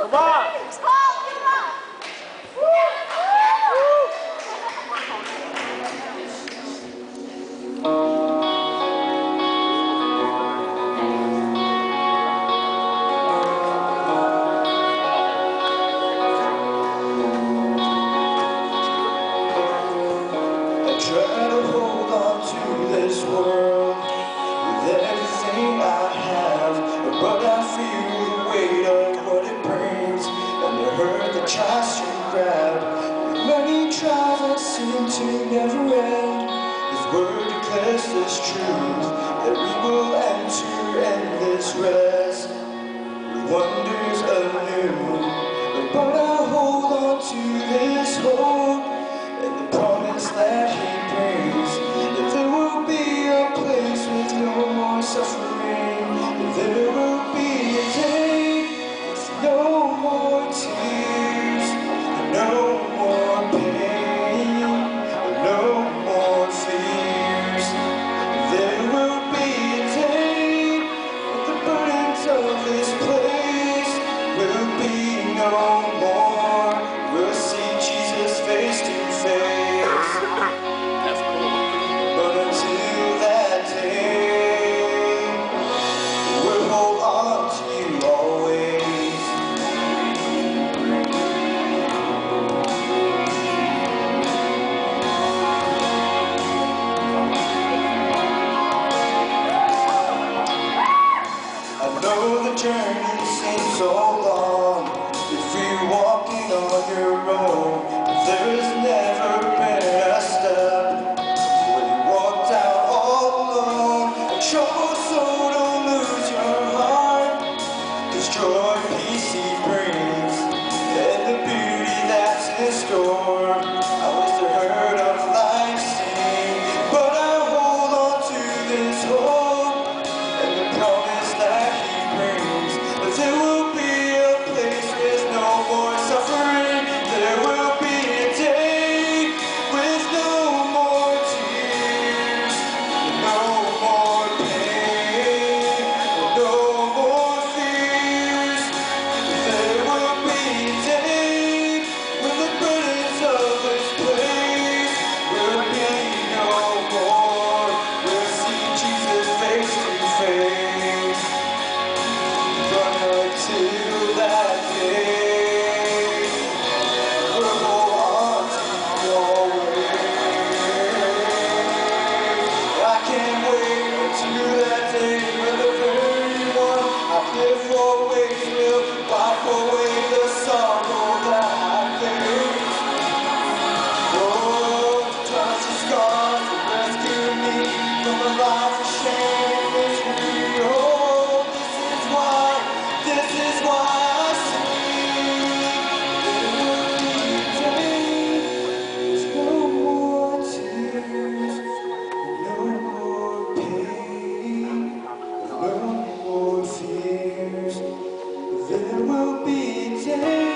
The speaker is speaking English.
Come on! Try to hold on to this world with everything I have, but I feel the weight of what it brings and the hurt that tries to grab. With many trials that seem to never end, His word declares this truth, that we will enter endless rest with wonders anew. But I hold on to this hope and the promise that He brings, that there will be a place with no more suffering, that there will be a day with no more tears, and no more pain, and no more fears. There will be a day when the burdens of this place will be no more. We'll see Jesus face to face. That's cool. But until that day, we'll hold on to You always. I know the journey seems so long if you're walking on your own, but there has never been a step when you walked out all alone. And trouble, so don't lose your heart, 'cause joy, peace He brings, and the beauty that's in store. I wish the hurt of life sing, but I hold on to this hope and the promise that He brings, that there will be a place with no more suffering. There will be a day with no more tears, no more pain, no more fears. There will be a day when the burdens of this place will be no more. We'll see Jesus face to face. But until that day, we'll hold on to You always. I can't wait until that day when the very one I live for ways will wipe away the sorrow that I face. Oh, touch His scars to rescue me from a life of shame and misery. Oh, this is why I sing. There will be a day with no more tears, no more pain, no more fears. There will be a day